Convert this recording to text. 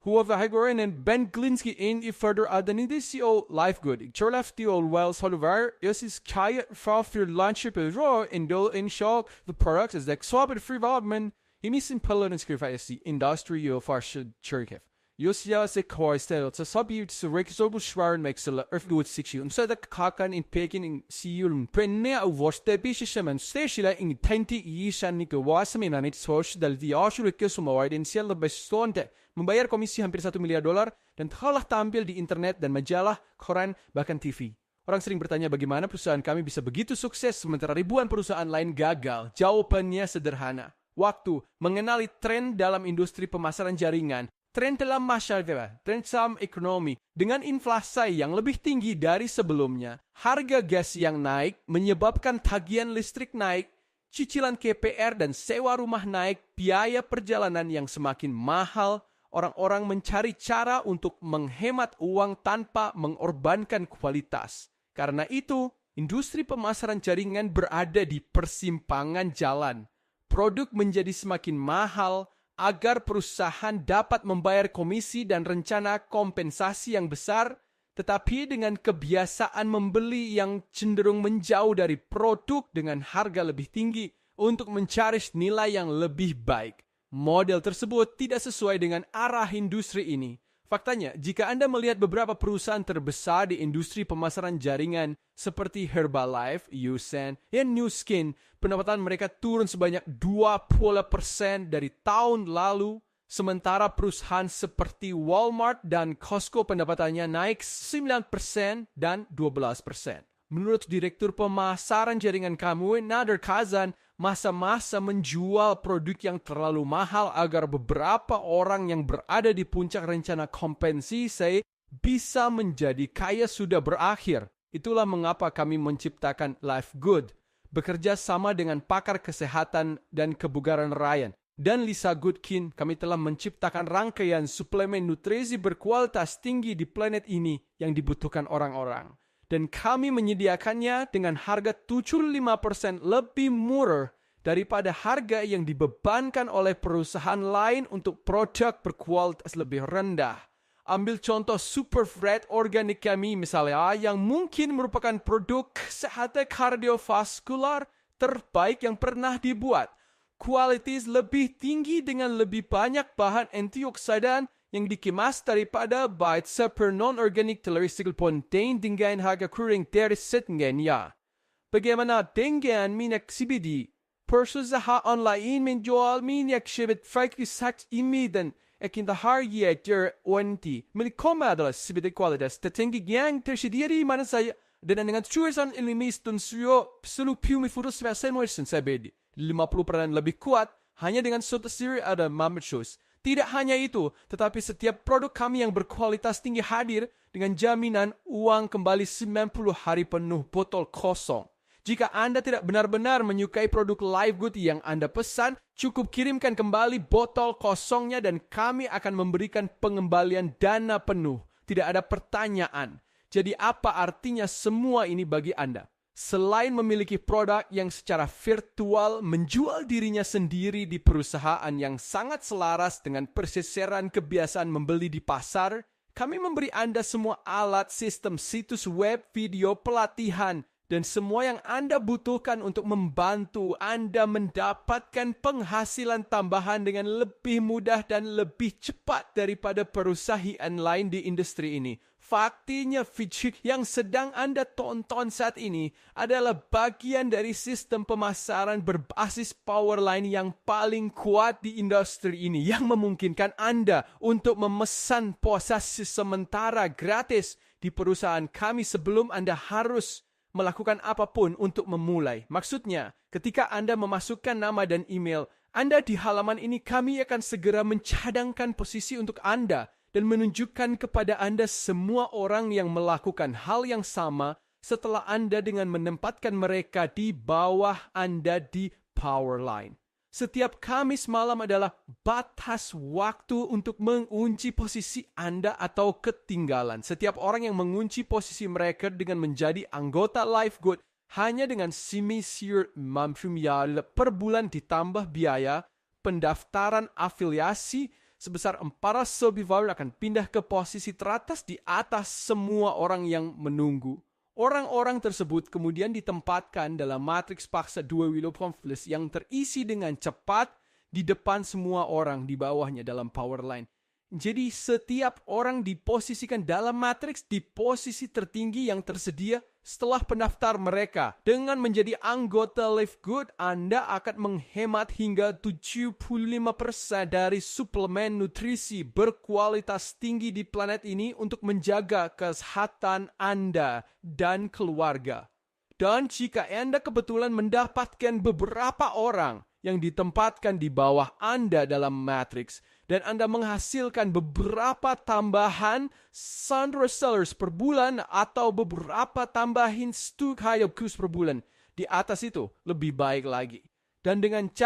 Huvudfiguren Ben Glinsky in further identitetsio Lifegood. Chorlaftio Wells Holiver is kaya for launchip raw in show the products as the swap free development. Himisin pelon skriva industry for Cherkef. Yosia se koistel sa subject sa reksobul schwaren mexela earthgood 6 so the kakan in peking in siul penne au voste bishishaman steshila in 20 ishan ni wasami na nit source dal viashu rekesumawide in siel bestonte membayar komisi hampir $1 miliar dan telah tampil di internet dan majalah, koran, bahkan TV. Orang sering bertanya bagaimana perusahaan kami bisa begitu sukses sementara ribuan perusahaan lain gagal. Jawabannya sederhana. Waktu mengenali tren dalam industri pemasaran jaringan, tren dalam masyarakat, tren dalam ekonomi, dengan inflasi yang lebih tinggi dari sebelumnya, harga gas yang naik menyebabkan tagihan listrik naik, cicilan KPR dan sewa rumah naik, biaya perjalanan yang semakin mahal, orang-orang mencari cara untuk menghemat uang tanpa mengorbankan kualitas. Karena itu, industri pemasaran jaringan berada di persimpangan jalan. Produk menjadi semakin mahal agar perusahaan dapat membayar komisi dan rencana kompensasi yang besar, tetapi dengan kebiasaan membeli yang cenderung menjauh dari produk dengan harga lebih tinggi untuk mencari nilai yang lebih baik. Model tersebut tidak sesuai dengan arah industri ini. Faktanya, jika Anda melihat beberapa perusahaan terbesar di industri pemasaran jaringan seperti Herbalife, Usen, dan Nu Skin, pendapatan mereka turun sebanyak 20% dari tahun lalu, sementara perusahaan seperti Walmart dan Costco pendapatannya naik 9% dan 12%. Menurut Direktur Pemasaran Jaringan kamu, Nader Kazan, masa-masa menjual produk yang terlalu mahal agar beberapa orang yang berada di puncak rencana kompensasi bisa menjadi kaya sudah berakhir. Itulah mengapa kami menciptakan Lifegood, bekerja sama dengan pakar kesehatan dan kebugaran Ryan. Dan Lisa Goodkin, kami telah menciptakan rangkaian suplemen nutrisi berkualitas tinggi di planet ini yang dibutuhkan orang-orang. Dan kami menyediakannya dengan harga 75% lebih murah daripada harga yang dibebankan oleh perusahaan lain untuk produk berkualitas lebih rendah. Ambil contoh Super Fred Organic kami misalnya, yang mungkin merupakan produk kesehatan kardiovaskular terbaik yang pernah dibuat. Kualitas lebih tinggi dengan lebih banyak bahan antioksidan yang dikemas daripada baik super non-organic telerisikal pontain dengan harga kurang dari setengahnya. Bagaimana dengan minyak CBD? Perusahaan online menjual minyak CBD faktisat ini dan akan harga terwanti. Milik kami adalah CBD kualitas tertinggi yang tersedia di mana saya dan dengan tulisan ilimis dan seluruh pumifurus versi CBD 50% lebih kuat hanya dengan suatu siri ada membership. Tidak hanya itu, tetapi setiap produk kami yang berkualitas tinggi hadir dengan jaminan uang kembali 90 hari penuh botol kosong. Jika Anda tidak benar-benar menyukai produk Lifegood yang Anda pesan, cukup kirimkan kembali botol kosongnya dan kami akan memberikan pengembalian dana penuh. Tidak ada pertanyaan. Jadi apa artinya semua ini bagi Anda? Selain memiliki produk yang secara virtual menjual dirinya sendiri di perusahaan yang sangat selaras dengan perseseran kebiasaan membeli di pasar, kami memberi Anda semua alat, sistem, situs web, video, pelatihan, dan semua yang Anda butuhkan untuk membantu Anda mendapatkan penghasilan tambahan dengan lebih mudah dan lebih cepat daripada perusahaan lain di industri ini. Faktinya, fitur yang sedang Anda tonton saat ini adalah bagian dari sistem pemasaran berbasis Powerline yang paling kuat di industri ini, yang memungkinkan Anda untuk memesan posisi sementara gratis di perusahaan kami sebelum Anda harus melakukan apapun untuk memulai. Maksudnya, ketika Anda memasukkan nama dan email Anda di halaman ini, kami akan segera mencadangkan posisi untuk Anda dan menunjukkan kepada Anda semua orang yang melakukan hal yang sama setelah Anda dengan menempatkan mereka di bawah Anda di Powerline. Setiap Kamis malam adalah batas waktu untuk mengunci posisi Anda atau ketinggalan. Setiap orang yang mengunci posisi mereka dengan menjadi anggota Lifegood hanya dengan $1 per bulan ditambah biaya pendaftaran afiliasi sebesar 400 survivor akan pindah ke posisi teratas di atas semua orang yang menunggu. Orang-orang tersebut kemudian ditempatkan dalam matriks paksa 2 Willow Conflict yang terisi dengan cepat di depan semua orang di bawahnya dalam power line. Jadi setiap orang diposisikan dalam matriks di posisi tertinggi yang tersedia setelah pendaftar mereka. Dengan menjadi anggota Live Good, Anda akan menghemat hingga 75% dari suplemen nutrisi berkualitas tinggi di planet ini untuk menjaga kesehatan Anda dan keluarga. Dan jika Anda kebetulan mendapatkan beberapa orang yang ditempatkan di bawah Anda dalam matriks, dan Anda menghasilkan beberapa tambahan Sandra Sellers per bulan atau beberapa tambahin Stuk Hayab Kus per bulan, di atas itu lebih baik lagi. Dan dengan